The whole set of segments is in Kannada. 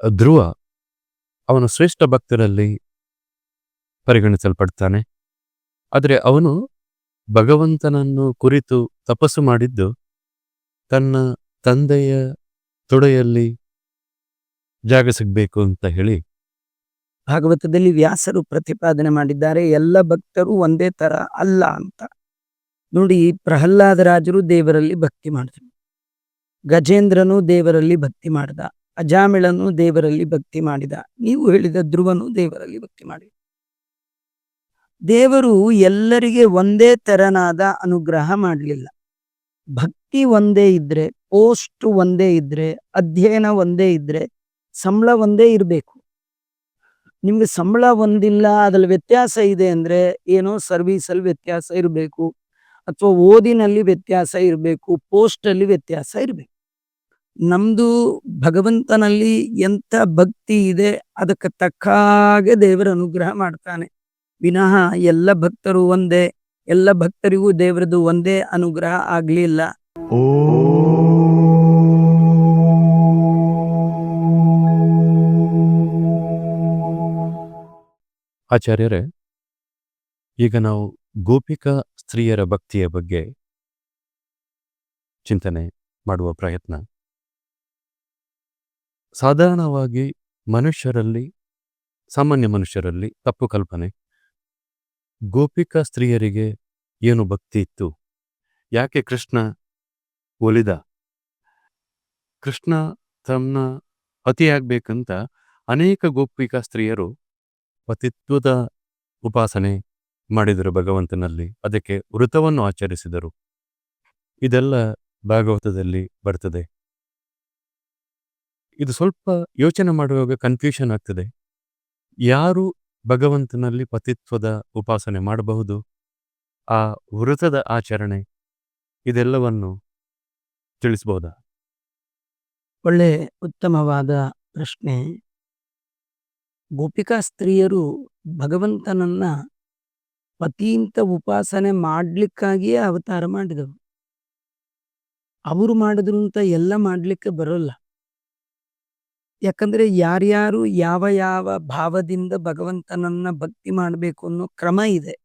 ಧ್ರುವ ಅವನು ಶ್ರೇಷ್ಠ ಭಕ್ತರಲ್ಲಿ ಪರಿಗಣಿಸಲ್ಪಡ್ತಾನೆ. ಆದರೆ ಅವನು ಭಗವಂತನನ್ನು ಕುರಿತು ತಪಸ್ಸು ಮಾಡಿದ್ದು ತನ್ನ ತಂದೆಯ ತೊಡೆಯಲ್ಲಿ ಜಾಗ ಸಿಗಬೇಕು ಅಂತ ಹೇಳಿ. ಭಾಗವತದಲ್ಲಿ ವ್ಯಾಸರು ಪ್ರತಿಪಾದನೆ ಮಾಡಿದ್ದಾರೆ, ಎಲ್ಲ ಭಕ್ತರು ಒಂದೇ ತರ ಅಲ್ಲ ಅಂತ. ನೋಡಿ, ಪ್ರಹ್ಲಾದರಾಜರು ದೇವರಲ್ಲಿ ಭಕ್ತಿ ಮಾಡಿದ್ರು, ಗಜೇಂದ್ರನು ದೇವರಲ್ಲಿ ಭಕ್ತಿ ಮಾಡಿದ, ಅಜಾಮಿಳನು ದೇವರಲ್ಲಿ ಭಕ್ತಿ ಮಾಡಿದ, ನೀವು ಹೇಳಿದ ಧ್ರುವನು ದೇವರಲ್ಲಿ ಭಕ್ತಿ ಮಾಡಿದ. ದೇವರು ಎಲ್ಲರಿಗೆ ಒಂದೇ ತೆರನಾದ ಅನುಗ್ರಹ ಮಾಡಲಿಲ್ಲ. ಭಕ್ತಿ ಒಂದೇ ಇದ್ರೆ, ಪೋಸ್ಟ್ ಒಂದೇ ಇದ್ರೆ, ಅಧ್ಯಯನ ಒಂದೇ ಇದ್ರೆ, ಸಂಬಳ ಒಂದೇ ಇರಬೇಕು. ನಿಮ್ಗೆ ಸಂಬಳ ಒಂದಿಲ್ಲ, ಅದ್ರಲ್ಲಿ ವ್ಯತ್ಯಾಸ ಇದೆ ಅಂದ್ರೆ ಏನೋ ಸರ್ವೀಸಲ್ಲಿ ವ್ಯತ್ಯಾಸ ಇರಬೇಕು, ಅಥವಾ ಓದಿನಲ್ಲಿ ವ್ಯತ್ಯಾಸ ಇರಬೇಕು, ಪೋಸ್ಟಲ್ಲಿ ವ್ಯತ್ಯಾಸ ಇರಬೇಕು. ನಮ್ದು ಭಗವಂತನಲ್ಲಿ ಎಂಥ ಭಕ್ತಿ ಇದೆ ಅದಕ್ಕೆ ತಕ್ಕ ಹಾಗೆ ದೇವರ ಅನುಗ್ರಹ ಮಾಡ್ತಾನೆ ವಿನಃ ಎಲ್ಲ ಭಕ್ತರು ಒಂದೇ, ಎಲ್ಲ ಭಕ್ತರಿಗೂ ದೇವರದು ಒಂದೇ ಅನುಗ್ರಹ ಆಗ್ಲಿಲ್ಲ. ಆಚಾರ್ಯರೇ, ಈಗ ನಾವು ಗೋಪಿಕಾ ಸ್ತ್ರೀಯರ ಭಕ್ತಿಯ ಬಗ್ಗೆ ಚಿಂತನೆ ಮಾಡುವ ಪ್ರಯತ್ನ. ಸಾಧಾರಣವಾಗಿ ಸಾಮಾನ್ಯ ಮನುಷ್ಯರಲ್ಲಿ ತಪ್ಪು ಕಲ್ಪನೆ, ಗೋಪಿಕಾ ಸ್ತ್ರೀಯರಿಗೆ ಏನು ಭಕ್ತಿ ಇತ್ತು, ಯಾಕೆ ಕೃಷ್ಣ ಒಲಿದ, ಕೃಷ್ಣ ತನ್ನ ಪತಿಯಾಗಬೇಕಂತ ಅನೇಕ ಗೋಪಿಕಾ ಸ್ತ್ರೀಯರು ಪತಿತ್ವದ ಉಪಾಸನೆ ಮಾಡಿದರು ಭಗವಂತನಲ್ಲಿ, ಅದಕ್ಕೆ ವೃತವನ್ನು ಆಚರಿಸಿದರು. ಇದೆಲ್ಲ ಭಾಗವತದಲ್ಲಿ ಬರ್ತದೆ. ಇದು ಸ್ವಲ್ಪ ಯೋಚನೆ ಮಾಡುವಾಗ ಕನ್ಫ್ಯೂಷನ್ ಆಗ್ತದೆ. ಯಾರು ಭಗವಂತನಲ್ಲಿ ಪತಿತ್ವದ ಉಪಾಸನೆ ಮಾಡಬಹುದು, ಆ ವೃತದ ಆಚರಣೆ, ಇದೆಲ್ಲವನ್ನು ತಿಳಿಸಬಹುದಾ? ಒಳ್ಳೆ ಉತ್ತಮವಾದ ಪ್ರಶ್ನೆ. ಗೋಪಿಕಾ ಸ್ತ್ರೀಯರು ಭಗವಂತನನ್ನ ಪತಿಯಿಂದ ಉಪಾಸನೆ ಮಾಡ್ಲಿಕ್ಕಾಗಿಯೇ ಅವತಾರ ಮಾಡಿದವರು. ಅವರು ಮಾಡಿದ್ರು ಅಂತ ಎಲ್ಲ ಮಾಡ್ಲಿಕ್ಕೆ ಬರೋಲ್ಲ. ಯಾಕಂದ್ರೆ ಯಾರ್ಯಾರು ಯಾವ ಯಾವ ಭಾವದಿಂದ ಭಗವಂತನನ್ನ ಭಕ್ತಿ ಮಾಡಬೇಕು ಅನ್ನೋ ಕ್ರಮ ಇದೆ.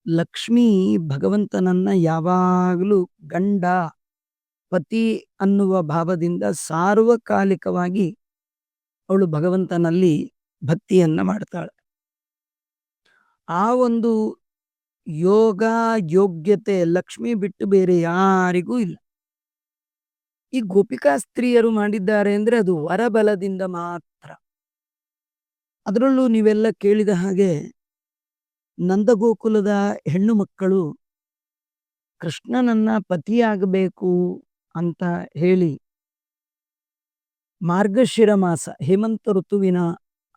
ಲಕ್ಷ್ಮಿ ಭಗವಂತನನ್ನ ಯಾವಾಗಲೂ ಗಂಡ ಪತಿ ಅನ್ನುವ ಭಾವದಿಂದ ಸಾರ್ವಕಾಲಿಕವಾಗಿ ಅವಳು ಭಗವಂತನಲ್ಲಿ ಭಕ್ತಿಯನ್ನ ಮಾಡ್ತಾಳೆ. ಆ ಒಂದು ಯೋಗ್ಯತೆ ಲಕ್ಷ್ಮಿ ಬಿಟ್ಟು ಬೇರೆ ಯಾರಿಗೂ ಇಲ್ಲ. ಈ ಗೋಪಿಕಾ ಸ್ತ್ರೀಯರು ಮಾಡಿದ್ದಾರೆ ಅಂದ್ರೆ ಅದು ವರಬಲದಿಂದ ಮಾತ್ರ. ಅದರಲ್ಲೂ ನೀವೆಲ್ಲ ಕೇಳಿದ ಹಾಗೆ ನಂದಗೋಕುಲದ ಹೆಣ್ಣು ಮಕ್ಕಳು ಕೃಷ್ಣನನ್ನ ಪತಿಯಾಗಬೇಕು ಅಂತ ಹೇಳಿ ಮಾರ್ಗಶಿರ ಮಾಸ, ಹೇಮಂತ ಋತುವಿನ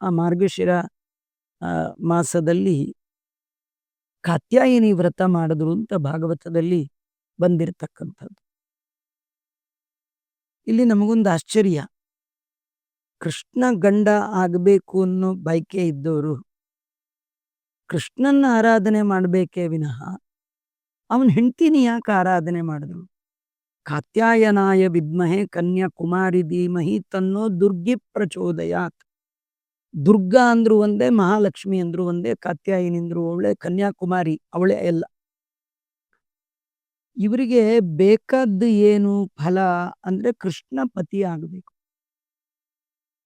ಆ ಮಾರ್ಗಶಿರ ಮಾಸದಲ್ಲಿ ಕಾತ್ಯಾಯಿನಿ ವ್ರತ ಮಾಡಿದ್ರು ಅಂತ ಭಾಗವತದಲ್ಲಿ ಬಂದಿರತಕ್ಕಂಥದ್ದು. ಇಲ್ಲಿ ನಮಗೊಂದು ಆಶ್ಚರ್ಯ, ಕೃಷ್ಣ ಗಂಡ ಆಗಬೇಕು ಅನ್ನೋ ಬಯಕೆ ಇದ್ದವರು ಕೃಷ್ಣನ ಆರಾಧನೆ ಮಾಡಬೇಕೇ ವಿನಃ ಅವನ ಹೆಂಡತಿನ ಯಾಕೆ ಆರಾಧನೆ ಮಾಡಿದ್ರು? ಕಾತ್ಯಾಯನಾಯ ವಿದ್ಮಹೆ ಕನ್ಯಾಕುಮಾರಿ ಧೀಮಹಿ ತನ್ನೋ ದುರ್ಗಿ ಪ್ರಚೋದಯಾತ್. ದುರ್ಗಾ ಅಂದ್ರು ಒಂದೇ, ಮಹಾಲಕ್ಷ್ಮಿ ಅಂದ್ರು ಒಂದೇ, ಕಾತ್ಯಾಯಿನಿ ಅಂದ್ರು ಅವಳೆ, ಕನ್ಯಾಕುಮಾರಿ ಅವಳೇ ಎಲ್ಲ. ಇವರಿಗೆ ಬೇಕಾದ್ದು ಏನು ಫಲ ಅಂದ್ರೆ ಕೃಷ್ಣ ಪತಿ ಆಗಬೇಕು.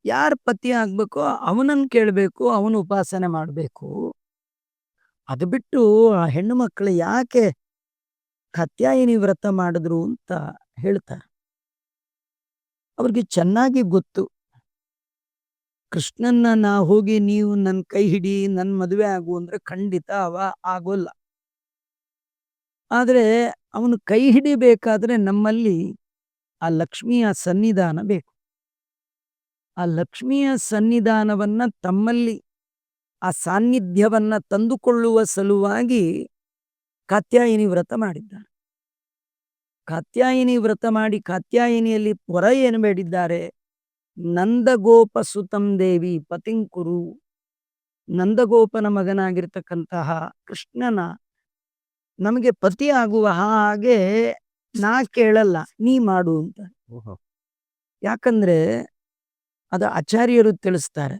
ಯಾರು ಪತಿ ಆಗ್ಬೇಕೋ ಅವನನ್ನು ಕೇಳಬೇಕು, ಅವನು ಉಪಾಸನೆ ಮಾಡಬೇಕು. ಅದು ಬಿಟ್ಟು ಆ ಹೆಣ್ಣು ಮಕ್ಕಳು ಯಾಕೆ ಕಾತ್ಯಾಯಿನಿ ವ್ರತ ಮಾಡಿದ್ರು ಅಂತ ಹೇಳ್ತಾರೆ. ಅವ್ರಿಗೆ ಚೆನ್ನಾಗಿ ಗೊತ್ತು, ಕೃಷ್ಣನ್ನ ನಾ ಹೋಗಿ ನೀವು ನನ್ನ ಕೈ ಹಿಡಿ ನನ್ನ ಮದುವೆ ಆಗು ಅಂದ್ರೆ ಖಂಡಿತ ಅವ ಆಗೋಲ್ಲ. ಆದರೆ ಅವನು ಕೈ ಹಿಡಿಬೇಕಾದ್ರೆ ನಮ್ಮಲ್ಲಿ ಆ ಲಕ್ಷ್ಮಿಯ ಸನ್ನಿಧಾನ ಬೇಕು. ಆ ಲಕ್ಷ್ಮಿಯ ಸನ್ನಿಧಾನವನ್ನ ತಮ್ಮಲ್ಲಿ ಆ ಸಾನ್ನಿಧ್ಯವನ್ನ ತಂದುಕೊಳ್ಳುವ ಸಲುವಾಗಿ ಕಾತ್ಯಾಯಿನಿ ವ್ರತ ಮಾಡಿದ್ದಾರೆ. ಕಾತ್ಯಾಯಿನಿ ವ್ರತ ಮಾಡಿ ಕಾತ್ಯಾಯಿನಿಯಲ್ಲಿ ಪೊರ ಏನು ಬೇಡಿದ್ದಾರೆ? ನಂದಗೋಪ ಸುತಂ ದೇವಿ ಪತಿಂಕುರು. ನಂದಗೋಪನ ಮಗನಾಗಿರ್ತಕ್ಕಂತಹ ಕೃಷ್ಣನ ನಮಗೆ ಪತಿ ಆಗುವ ಹಾಗೆ ನಾ ಕೇಳಲ್ಲ, ನೀ ಮಾಡು ಅಂತ. ಯಾಕಂದ್ರೆ ಅದು ಆಚಾರ್ಯರು ತಿಳಿಸ್ತಾರೆ.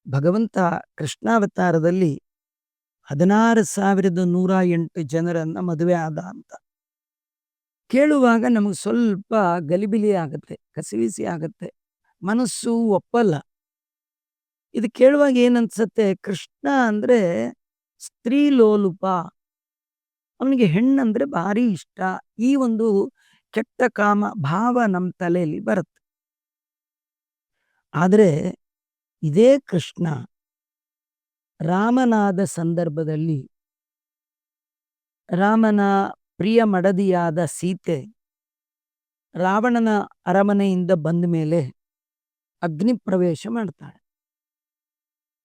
ಭಗವಂತ ಕೃಷ್ಣಾವತಾರದಲ್ಲಿ 16,108 ಜನರನ್ನ ಮದುವೆ ಆದ ಅಂತ. ಕೇಳುವಾಗ ನಮಗೆ ಸ್ವಲ್ಪ ಗಲಿಬಿಲಿ ಆಗತ್ತೆ, ಕಸಿವಿಸಿ ಆಗತ್ತೆ. ಮನಸ್ಸು ಒಪ್ಪಲ್ಲ. ಇದು ಕೇಳುವಾಗ ಏನನ್ಸತ್ತೆ, ಕೃಷ್ಣ ಅಂದ್ರೆ ಸ್ತ್ರೀ ಲೋಲುಪ. ಅವನಿಗೆ ಹೆಣ್ಣಂದ್ರೆ ಭಾರಿ ಇಷ್ಟ. ಈ ಒಂದು ಕೆಟ್ಟ ಕಾಮ ಭಾವ ನಮ್ಮ ತಲೆಯಲ್ಲಿ ಬರುತ್ತೆ. ಆದರೆ ಇದೇ ಕೃಷ್ಣ ರಾಮನಾದ ಸಂದರ್ಭದಲ್ಲಿ ರಾಮನ ಪ್ರಿಯ ಮಡದಿಯಾದ ಸೀತೆ ರಾವಣನ ಅರಮನೆಯಿಂದ ಬಂದ ಮೇಲೆ ಅಗ್ನಿ ಪ್ರವೇಶ ಮಾಡ್ತಾಳೆ.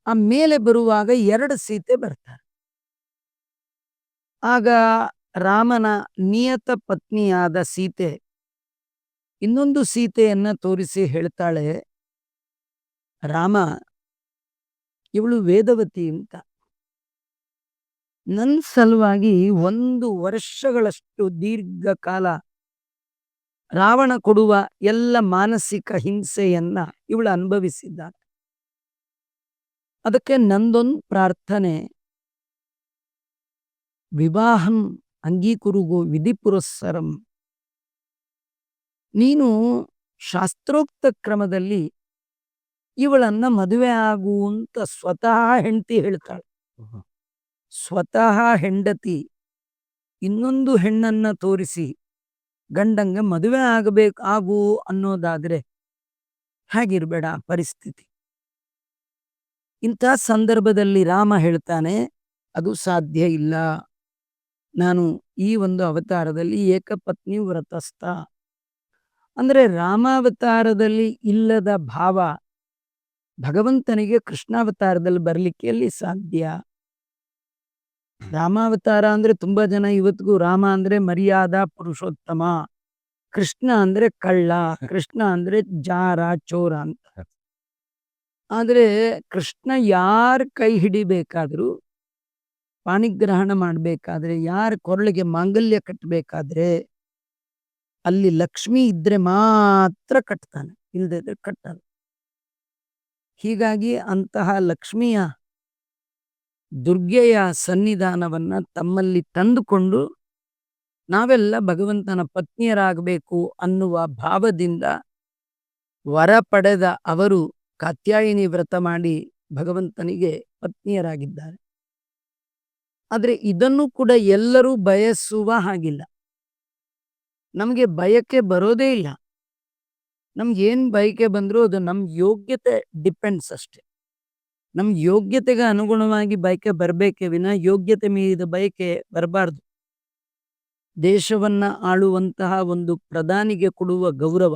ಆ ಮೇಲೆ ಬರುವಾಗ 2 ಸೀತೆ ಬರ್ತಾರೆ. ಆಗ ರಾಮನ ನಿಯತ ಪತ್ನಿಯಾದ ಸೀತೆ ಇನ್ನೊಂದು ಸೀತೆಯನ್ನ ತೋರಿಸಿ ಹೇಳ್ತಾಳೆ, ರಾಮ, ಇವಳು ವೇದವತಿ ಅಂತ. ನನ್ನ ಸಲುವಾಗಿ 1 ವರ್ಷಗಳಷ್ಟು ದೀರ್ಘಕಾಲ ರಾವಣ ಕೊಡುವ ಎಲ್ಲ ಮಾನಸಿಕ ಹಿಂಸೆಯನ್ನ ಇವಳು ಅನುಭವಿಸಿದ್ದಾಳೆ. ಅದಕ್ಕೆ ನಂದೊಂದು ಪ್ರಾರ್ಥನೆ, ವಿವಾಹಂ ಅಂಗೀಕುರುಗೋ ವಿಧಿ ಪುರಸ್ಸರಂ. ನೀನು ಶಾಸ್ತ್ರೋಕ್ತ ಕ್ರಮದಲ್ಲಿ ಇವಳನ್ನ ಮದುವೆ ಆಗು ಅಂತ ಸ್ವತಃ ಹೆಂಡತಿ ಹೇಳ್ತಾಳೆ. ಸ್ವತಃ ಹೆಂಡತಿ ಇನ್ನೊಂದು ಹೆಣ್ಣನ್ನ ತೋರಿಸಿ ಗಂಡಂಗೆ ಮದುವೆ ಆಗು ಅನ್ನೋದಾದ್ರೆ ಹೇಗಿರ್ಬೇಡ ಪರಿಸ್ಥಿತಿ. ಇಂಥ ಸಂದರ್ಭದಲ್ಲಿ ರಾಮ ಹೇಳ್ತಾನೆ, ಅದು ಸಾಧ್ಯ ಇಲ್ಲ. ನಾನು ಈ ಒಂದು ಅವತಾರದಲ್ಲಿ ಏಕಪತ್ನಿ ವ್ರತಸ್ಥ. ಅಂದ್ರೆ ರಾಮಾವತಾರದಲ್ಲಿ ಇಲ್ಲದ ಭಾವ ಭಗವಂತನಿಗೆ ಕೃಷ್ಣಾವತಾರದಲ್ಲಿ ಬರ್ಲಿಕ್ಕೆ ಎಲ್ಲಿ ಸಾಧ್ಯ? ರಾಮಾವತಾರ ಅಂದ್ರೆ ತುಂಬಾ ಜನ ಇವತ್ತಿಗೂ ರಾಮ ಅಂದ್ರೆ ಮರ್ಯಾದ ಪುರುಷೋತ್ತಮ, ಕೃಷ್ಣ ಅಂದ್ರೆ ಕಳ್ಳ, ಕೃಷ್ಣ ಅಂದ್ರೆ ಜಾರ ಚೋರ ಅಂತ. ಆದ್ರೆ ಕೃಷ್ಣ ಯಾರ ಕೈ ಹಿಡಿಬೇಕಾದ್ರೂ, ಪಾಣಿಗ್ರಹಣ ಮಾಡ್ಬೇಕಾದ್ರೆ, ಯಾರ ಕೊರಳಿಗೆ ಮಾಂಗಲ್ಯ ಕಟ್ಟಬೇಕಾದ್ರೆ ಅಲ್ಲಿ ಲಕ್ಷ್ಮಿ ಇದ್ರೆ ಮಾತ್ರ ಕಟ್ತಾನೆ, ಇಲ್ಲದಿದ್ರೆ ಕಟ್ಟಲ್ಲ. ಹೀಗಾಗಿ ಅಂತಹ ಲಕ್ಷ್ಮಿಯ ದುರ್ಗೆಯ ಸನ್ನಿಧಾನವನ್ನ ತಮ್ಮಲ್ಲಿ ತಂದುಕೊಂಡು ನಾವೆಲ್ಲ ಭಗವಂತನ ಪತ್ನಿಯರಾಗಬೇಕು ಅನ್ನುವ ಭಾವದಿಂದ ವರ ಪಡೆದ ಅವರು ಕಾತ್ಯಾಯಿನಿ ವ್ರತ ಮಾಡಿ ಭಗವಂತನಿಗೆ ಪತ್ನಿಯರಾಗಿದ್ದಾರೆ. ಆದರೆ ಇದನ್ನು ಕೂಡ ಎಲ್ಲರೂ ಬಯಸುವ ಹಾಗಿಲ್ಲ. ನಮಗೆ ಬಯಕೆ ಬರೋದೇ ಇಲ್ಲ. ನಮ್ಗೆ ಏನ್ ಬಯಕೆ ಬಂದರೂ ಅದು ನಮ್ಮ ಯೋಗ್ಯತೆ ಡಿಪೆಂಡ್ಸ್ ಅಷ್ಟೆ. ನಮ್ಮ ಯೋಗ್ಯತೆಗೆ ಅನುಗುಣವಾಗಿ ಬಯಕೆ ಬರಬೇಕೇ ವಿನ ಯೋಗ್ಯತೆ ಮೀರಿದ ಬಯಕೆ ಬರಬಾರ್ದು. ದೇಶವನ್ನ ಆಳುವಂತಹ ಒಂದು ಪ್ರಧಾನಿಗೆ ಕೊಡುವ ಗೌರವ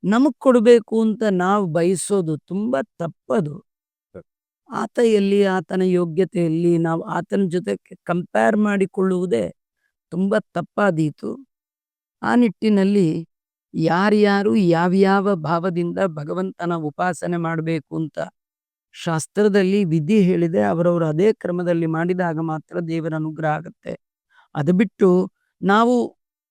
ನಮಗ್ ಕೊಡಬೇಕು ಅಂತ ನಾವು ಬಯಸೋದು ತುಂಬಾ ತಪ್ಪದು. ಆತ ಎಲ್ಲಿ, ಆತನ ಯೋಗ್ಯತೆಯಲ್ಲಿ ನಾವು ಆತನ ಜೊತೆ ಕಂಪೇರ್ ಮಾಡಿಕೊಳ್ಳುವುದೇ ತುಂಬಾ ತಪ್ಪಾದೀತು. ಆ ನಿಟ್ಟಿನಲ್ಲಿ ಯಾರ್ಯಾರು ಯಾವ್ಯಾವ ಭಾವದಿಂದ ಭಗವಂತನ ಉಪಾಸನೆ ಮಾಡಬೇಕು ಅಂತ ಶಾಸ್ತ್ರದಲ್ಲಿ ವಿಧಿ ಹೇಳಿದೆ, ಅವರವರು ಅದೇ ಕ್ರಮದಲ್ಲಿ ಮಾಡಿದಾಗ ಮಾತ್ರ ದೇವರ ಅನುಗ್ರಹ ಆಗುತ್ತೆ. ಅದು ಬಿಟ್ಟು ನಾವು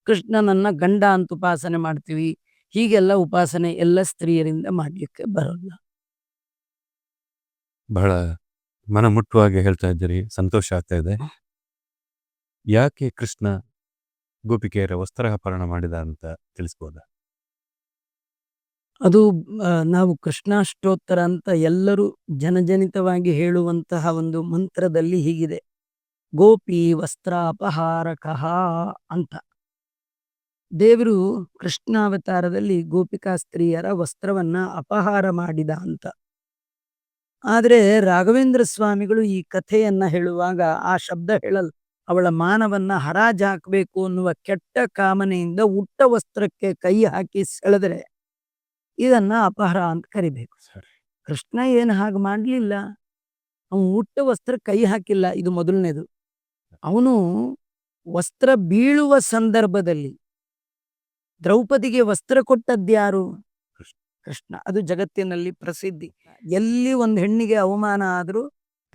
ಕೃಷ್ಣನನ್ನ ಗಂಡ ಅಂತ ಉಪಾಸನೆ ಮಾಡ್ತೀವಿ, ಹೀಗೆಲ್ಲ ಉಪಾಸನೆ ಎಲ್ಲ ಸ್ತ್ರೀಯರಿಂದ ಮಾಡಲಿಕ್ಕೆ ಬರೋಲ್ಲ. ಬಹಳ ಮನಮುಟ್ಟುವಾಗಿ ಹೇಳ್ತಾ ಇದ್ದೀರಿ, ಸಂತೋಷ ಆಗ್ತಾ ಇದೆ. ಯಾಕೆ ಕೃಷ್ಣ ಗೋಪಿಕೆಯರ ವಸ್ತ್ರಾಪರಣ ಮಾಡಿದ ಅಂತ ತಿಳಿಸ್ಬೋದಾ? ಅದು ನಾವು ಕೃಷ್ಣಾಷ್ಟೋತ್ತರ ಅಂತ ಎಲ್ಲರೂ ಜನಜನಿತವಾಗಿ ಹೇಳುವಂತಹ ಒಂದು ಮಂತ್ರದಲ್ಲಿ ಹೀಗಿದೆ, ಗೋಪಿ ವಸ್ತ್ರಾಪಹಾರಕಃ ಅಂತ. ದೇವರು ಕೃಷ್ಣಾವತಾರದಲ್ಲಿ ಗೋಪಿಕಾ ಸ್ತ್ರೀಯರ ವಸ್ತ್ರವನ್ನ ಅಪಹಾರ ಮಾಡಿದ ಅಂತ. ಆದರೆ ರಾಘವೇಂದ್ರ ಸ್ವಾಮಿಗಳು ಈ ಕಥೆಯನ್ನ ಹೇಳುವಾಗ ಆ ಶಬ್ದ ಹೇಳಲ್ಲ. ಅವಳ ಮಾನವನ್ನ ಹರಾಜು ಹಾಕಬೇಕು ಅನ್ನುವ ಕೆಟ್ಟ ಕಾಮನೆಯಿಂದ ಉಟ್ಟ ವಸ್ತ್ರಕ್ಕೆ ಕೈ ಹಾಕಿ ಸೆಳೆದ್ರೆ ಇದನ್ನ ಅಪಹಾರ ಅಂತ ಕರಿಬೇಕು. ಕೃಷ್ಣ ಏನು ಹಾಗೆ ಮಾಡಲಿಲ್ಲ. ಅವನು ಉಟ್ಟ ವಸ್ತ್ರ ಕೈ ಹಾಕಿಲ್ಲ, ಇದು ಮೊದಲನೇದು. ಅವನು ವಸ್ತ್ರ ಬೀಳುವ ಸಂದರ್ಭದಲ್ಲಿ ದ್ರೌಪದಿಗೆ ವಸ್ತ್ರ ಕೊಟ್ಟದ್ಯಾರು? ಕೃಷ್ಣ. ಅದು ಜಗತ್ತಿನಲ್ಲಿ ಪ್ರಸಿದ್ಧಿ. ಎಲ್ಲಿ ಒಂದು ಹೆಣ್ಣಿಗೆ ಅವಮಾನ ಆದರೂ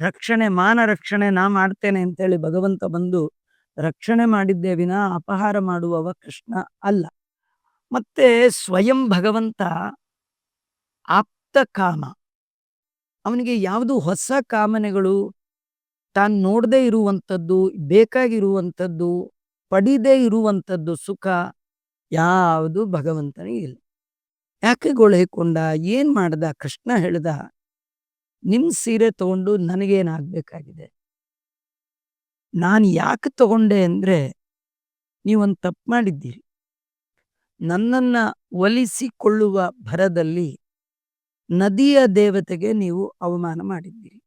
ರಕ್ಷಣೆ, ಮಾನ ರಕ್ಷಣೆ ನಾ ಮಾಡ್ತೇನೆ ಅಂತೇಳಿ ಭಗವಂತ ಬಂದು ರಕ್ಷಣೆ ಮಾಡಿದ್ದೇ ವಿನ ಅಪಹಾರ ಮಾಡುವವ ಕೃಷ್ಣ ಅಲ್ಲ. ಮತ್ತೆ ಸ್ವಯಂ ಭಗವಂತ ಆಪ್ತ ಕಾಮ. ಅವನಿಗೆ ಯಾವುದು ಹೊಸ ಕಾಮನೆಗಳು, ತಾನು ನೋಡದೇ ಇರುವಂಥದ್ದು, ಬೇಕಾಗಿರುವಂಥದ್ದು, ಪಡಿದೇ ಇರುವಂಥದ್ದು ಸುಖ ಯಾವುದು ಭಗವಂತನಿಗೆ ಇಲ್ಲ. ಯಾಕೆ ಗೊಳಹಿಕೊಂಡ? ಏನ್ ಮಾಡ್ದ? ಕೃಷ್ಣ ಹೇಳ್ದ, ನಿಮ್ ಸೀರೆ ತಗೊಂಡು ನನಗೇನಾಗಬೇಕಾಗಿದೆ? ನಾನು ಯಾಕೆ ತಗೊಂಡೆ ಅಂದ್ರೆ, ನೀವೊಂದು ತಪ್ಪು ಮಾಡಿದ್ದೀರಿ. ನನ್ನನ್ನ ಒಲಿಸಿಕೊಳ್ಳುವ ಭರದಲ್ಲಿ ನದಿಯ ದೇವತೆಗೆ ನೀವು ಅವಮಾನ ಮಾಡಿದ್ದೀರಿ.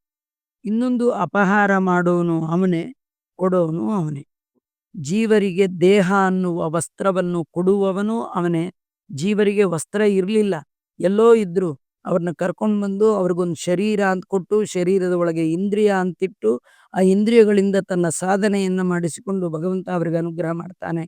ಇನ್ನೊಂದು ಅಪಹಾರ ಮಾಡೋನು ಅವನೇ, ಕೊಡೋನು ಅವನೇ. ಜೀವರಿಗೆ ದೇಹ ಅನ್ನುವ ವಸ್ತ್ರವನ್ನು ಕೊಡುವವನು ಅವನೇ. ಜೀವರಿಗೆ ವಸ್ತ್ರ ಇರಲಿಲ್ಲ, ಎಲ್ಲೋ ಇದ್ರು. ಅವ್ರನ್ನ ಕರ್ಕೊಂಡು ಬಂದು ಅವ್ರಿಗೊಂದು ಶರೀರ ಅಂತ ಕೊಟ್ಟು, ಶರೀರದ ಒಳಗೆ ಇಂದ್ರಿಯ ಅಂತಿಟ್ಟು, ಆ ಇಂದ್ರಿಯಗಳಿಂದ ತನ್ನ ಸಾಧನೆಯನ್ನು ಮಾಡಿಸಿಕೊಂಡು ಭಗವಂತ ಅವರಿಗೆ ಅನುಗ್ರಹ ಮಾಡ್ತಾನೆ.